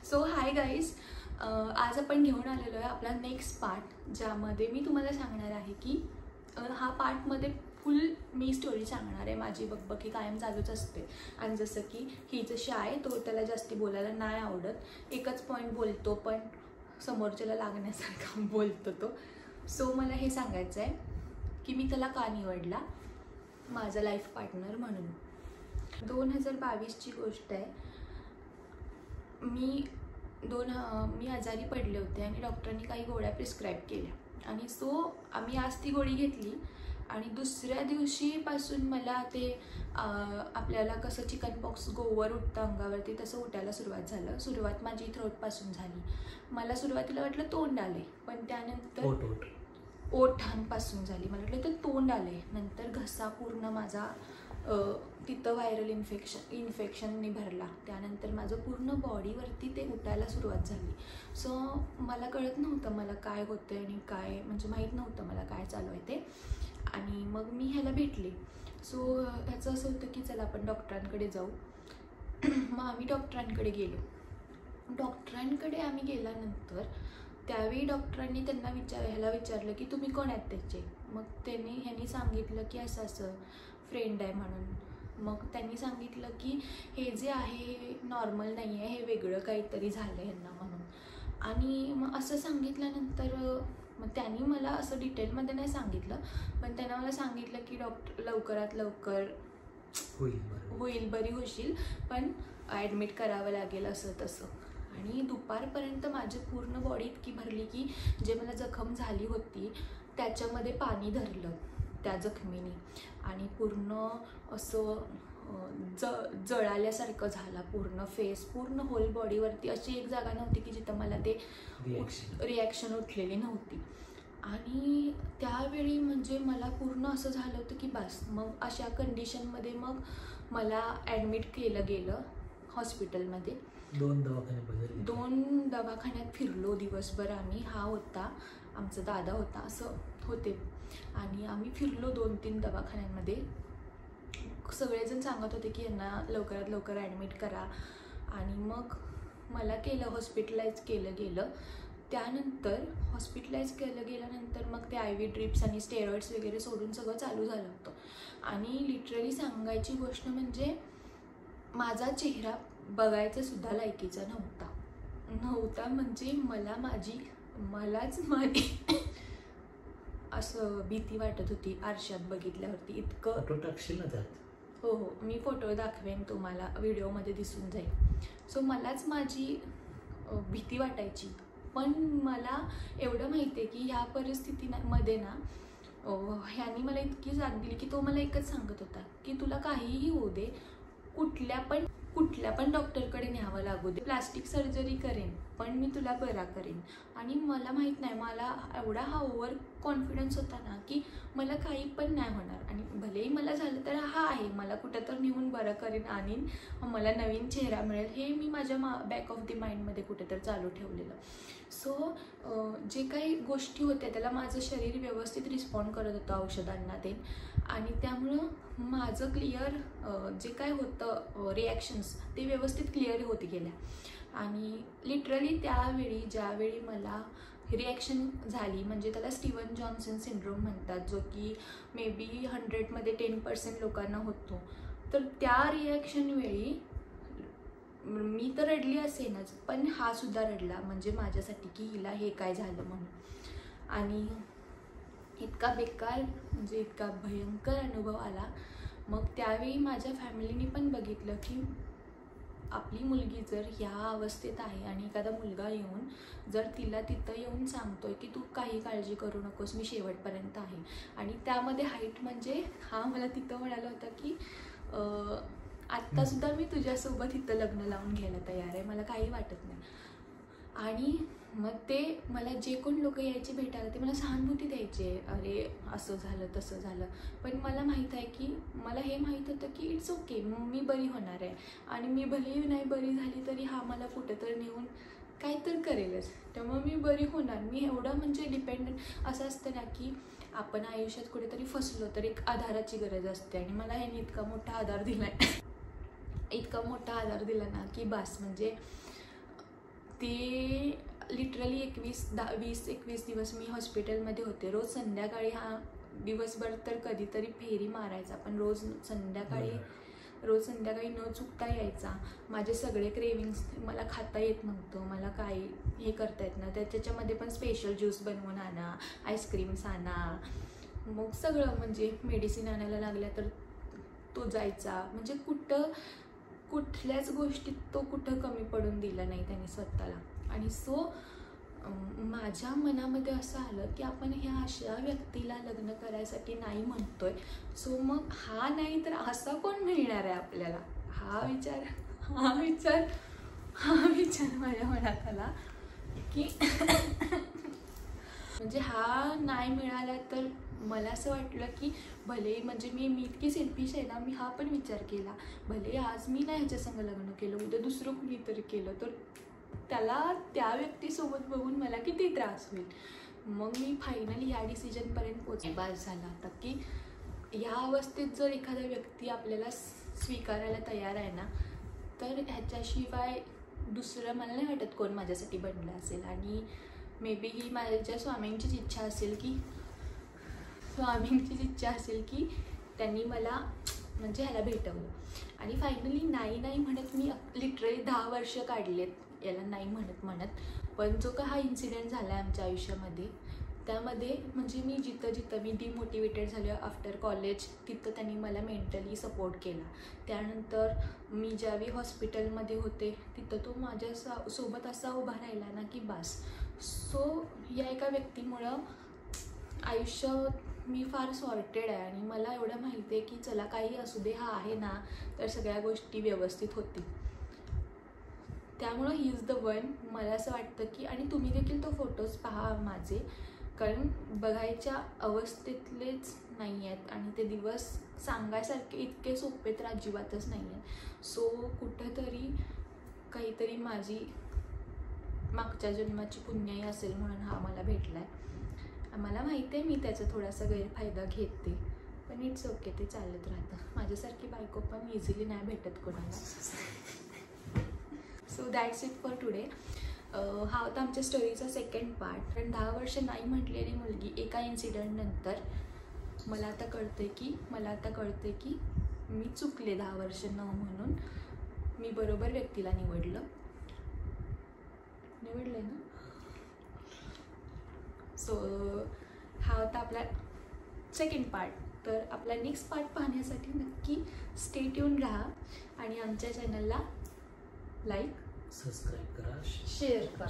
So hi guys, आज आपण घेऊन आलेलो आहे आपला नेक्स्ट पार्ट, ज्यामध्ये मी तुम्हाला सांगणार आहे की हा पार्टमध्ये फुल मी स्टोरी सांगणार आहे. माझी बकबकी कायम चालूच असते आणि जसं की ही जशी आहे तो त्याला जास्ती बोलायला नाही आवडत, एकच पॉईंट बोलतो पण समोरच्याला लागण्यासारखा बोलतो तो. सो मला हे सांगायचं आहे की मी त्याला का निवडला माझा लाईफ पार्टनर म्हणून. 2022ची गोष्ट आहे. मी आजारी पडले होते आणि डॉक्टरांनी काही गोळ्या प्रिस्क्राईब केल्या आणि सो आम्ही आज ती गोळी घेतली आणि दुसऱ्या दिवशीपासून मला ते आपल्याला कसं चिकन पॉक्स गोवर उठतं अंगावरती तसं उठायला सुरुवात झालं. सुरुवात माझी थ्रोटपासून झाली. मला सुरुवातीला वाटलं तोंड आले, पण त्यानंतर ओठांपासून झाली. मला वाटलं तर तोंड आले, नंतर घसा पूर्ण माझा तिथं व्हायरल इन्फेक्शनने भरला. त्यानंतर माझं पूर्ण बॉडीवरती ते उठायला सुरुवात झाली. सो मला कळत नव्हतं मला काय होतं आणि काय म्हणजे माहीत नव्हतं मला काय चालू आहे ते. आणि मग मी ह्याला भेटले. सो ह्याचं असं होतं की चला आपण डॉक्टरांकडे जाऊ. मग आम्ही डॉक्टरांकडे गेलो. डॉक्टरांकडे आम्ही गेल्यानंतर त्यावेळी डॉक्टरांनी ह्याला विचारलं की तुम्ही कोण आहेत त्याचे. मग ह्यांनी सांगितलं की असं असं फ्रेंड आहे म्हणून. मग त्यांनी सांगितलं की हे जे आहे हे नॉर्मल नाही आहे, हे वेगळं काहीतरी झालं ह्यांना म्हणून. आणि मग असं सांगितल्यानंतर मग त्यांनी मला असं डिटेलमध्ये नाही सांगितलं, पण त्यांना मला सांगितलं की डॉक्टर लवकरात लवकर होईल, बरी होशील, पण ॲडमिट करावं लागेल असं तसं. आणि दुपारपर्यंत माझी पूर्ण बॉडी इतकी भरली की जे मला जखम झाली होती त्याच्यामध्ये पाणी धरलं त्या जखमीने आणि पूर्ण असं जळाल्यासारखं झाला. पूर्ण फेस, पूर्ण होल बॉडीवरती अशी एक जागा नव्हती की जिथं मला ते रिॲक्शन उठलेली नव्हती. आणि त्यावेळी म्हणजे मला पूर्ण असं झालं होतं की बस. मग अशा कंडिशनमध्ये मग मला ॲडमिट केलं गेलं हॉस्पिटलमध्ये. 2 दवाखान्यात फिरलो दिवसभर आम्ही. हा होता आमचा दादा होता, असं होते. आणि आम्ही फिरलो 2-3 दवाखान्यांमध्ये. सगळेजण सांगत होते की यांना लवकरात लवकर ॲडमिट करा. आणि मग मला हॉस्पिटलाइज केलं गेलं. त्यानंतर हॉस्पिटलाइज गेल्यानंतर मग ते IV ड्रिप्स आणि स्टेरॉइड्स वगैरे सोडून सगळं चालू झालं होतं. आणि लिटरली सांगायची गोष्ट म्हणजे माझा चेहरा बघायचा सुद्धा लायकीचा नव्हता. म्हणजे मलाच माझी असं भीती वाटत होती आरशात बघितल्यावरती. इतकं फोटो टाकशील ना त्यात? हो, मी फोटो दाखवेन तुम्हाला, व्हिडिओमध्ये दिसून जाईल. सो मलाच माझी भीती वाटायची. पण मला एवढं माहिती आहे की ह्या परिस्थितीमध्ये ना ह्यानी मला इतकी जाग दिली की तो मला एकच सांगत होता की तुला काहीही होऊ दे, कुठल्या पण डॉक्टरकडे न्यावं लागू दे, प्लास्टिक सर्जरी करेन पण मी तुला बरा करेन. आणि मला माहीत नाही, मला एवढा हा ओव्हर कॉन्फिडन्स होता ना की मला काही पण नाही होणार. आणि भलेही मला झालं तर हा आहे, मला कुठं तर नेऊन बरं करेन, आणीन, मला नवीन चेहरा मिळेल, हे मी माझ्या बॅक ऑफ द माइंडमध्ये कुठं तर चालू ठेवलेलं. सो जे काही गोष्टी होत्या त्याला माझं शरीर व्यवस्थित रिस्पॉन्ड करत होतं औषधांना ते. आणि त्यामुळं माझं क्लिअर जे काय होतं रिॲक्शन्स ते व्यवस्थित क्लिअर होत गेल्या. आणि लिटरली त्यावेळी ज्यावेळी मला रिॲक्शन झाली, म्हणजे त्याला स्टीवन जॉन्सन सिंड्रोम म्हणतात, जो की मे बी 100मध्ये 10% लोकांना होतो. तर त्या रिॲक्शन वेळी मी तर रडली असेनच, पण हा सुद्धा रडला म्हणजे माझ्यासाठी की हिला हे काय झालं म्हणून. आणि इतका बेकार म्हणजे इतका भयंकर अनुभव आला. मग त्यावेळी माझ्या फॅमिलीने पण बघितलं की आपली मुलगी जर ह्या अवस्थेत आहे आणि एखादा मुलगा येऊन जर तिला तिथं येऊन सांगतोय की तू काही काळजी करू नकोस, मी शेवटपर्यंत आहे. आणि त्यामध्ये हाईट म्हणजे हा मला तिथं म्हणाला होता की आत्तासुद्धा मी तुझ्यासोबत इथं लग्न लावून घ्यायला तयार आहे, मला काही वाटत नाही. आणि मग ते मला जे कोण लोक यायचे भेटायला ते मला सहानुभूती द्यायचे, अरे असं झालं तसं झालं. पण मला माहीत आहे की मला हे माहीत होतं की इट्स ओके, मी बरी होणार आहे. आणि मी भलेही नाही बरी झाली तरी हा मला कुठं तर नेऊन काय तर करेलच, त्यामुळे मी बरी होणार. मी एवढं म्हणजे डिपेंडंट असं असतं ना की आपण आयुष्यात कुठेतरी फसलो तर एक आधाराची गरज असते. आणि मला ह्याने इतका मोठा आधार दिला ना की बस. म्हणजे ते लिटरली 20-21 दिवस मी हॉस्पिटलमध्ये होते. रोज संध्याकाळी हा दिवसभर तर कधीतरी फेरी मारायचा, पण रोज संध्याकाळी न चुकता यायचा. माझे सगळे क्रेविंग्स, मला खाता येत नव्हतं, मला काही हे करता येत नव्हतं. त्याच्यामध्ये पण स्पेशल ज्यूस बनवून आणा, आईस्क्रीम्स आणा, मग सगळं म्हणजे मेडिसिन आणायला लागल्या तर तो जायचा. म्हणजे कुठल्याच गोष्टीत तो कुठं कमी पडून दिला नाही त्याने स्वतःला. आणि सो माझ्या मनामध्ये असं आलं की आपण ह्या अशा व्यक्तीला लग्न करायसाठी नाही म्हणतोय, सो मग हा नाही तर असा कोण मिळणार आहे आपल्याला. हा विचार माझ्या मनात आला की म्हणजे हा नाही मिळाला तर मला असं वाटलं की भले म्हणजे मी इतकी सेल्फिश आहे ना, मी हा पण विचार केला, भले आज मी नाही ह्याच्या संग लग्न केलं, उद्या दुसरं कुणीतरी केलं तर त्याला त्या व्यक्तीसोबत बघून मला किती त्रास होईल. मग मी फायनली ह्या डिसिजनपर्यंत पोहोचले. बस झाला आता की ह्या अवस्थेत जर एखादा व्यक्ती आपल्याला स्वीकारायला तयार आहे ना, तर ह्याच्याशिवाय दुसरं मला नाही वाटत कोण माझ्यासाठी बनलं असेल. आणि मे बी ही माझ्या स्वामींचीच इच्छा असेल की त्यांनी मला म्हणजे ह्याला भेटवलं. आणि फायनली नाही म्हणत मी लिटरली 10 वर्ष काढलेत याला नाही म्हणत. पण जो का हा इन्सिडेंट झाला आहे आमच्या आयुष्यामध्ये, त्यामध्ये म्हणजे मी जिथं मी डिमोटिवेटेड झाले आफ्टर कॉलेज, तिथं त्यांनी मला मेंटली सपोर्ट केला. त्यानंतर मी ज्यावेळी हॉस्पिटलमध्ये होते तिथं तो माझ्या सोबत असा उभा राहिला ना की बस. सो या एका व्यक्तीमुळं आयुष्य मी फार सॉर्टेड आहे. आणि मला एवढं माहिती आहे की चला काही असू दे, हा आहे ना तर सगळ्या गोष्टी व्यवस्थित होतील. त्यामुळं ही इज द वन. मला असं वाटतं की, आणि तुम्ही देखील तो फोटोज पहा माझे, कारण बघायच्या अवस्थेतलेच नाही आहेत आणि ते दिवस सांगायसारखे इतके सोपे तर अजिबातच नाही आहेत. सो कुठंतरी काहीतरी माझी मागच्या जन्माची पुण्याई असेल म्हणून हा मला भेटला आहे. मला माहिती आहे मी त्याचा थोडासा गैरफायदा घेते, पण इट्स ओके, ते चालत राहतं. माझ्यासारखी बायको पण इझिली नाही भेटत कोणाला. So that's it for today. हा होता आमच्या स्टोरीचा सेकंड पार्ट. कारण 10 वर्ष नाही म्हटलेली मुलगी एका इन्सिडेंट नंतर मला आता कळते की मी चुकले 10 वर्ष न म्हणून. मी बरोबर व्यक्तीला निवडलंय ना. सो हा होता आपला सेकंड पार्ट. तर आपला नेक्स्ट पार्ट पाहण्यासाठी नक्की स्टे ट्यून राहा आणि आमच्या चॅनलला लाईक, सबस्क्राईब करा, शेअर करा.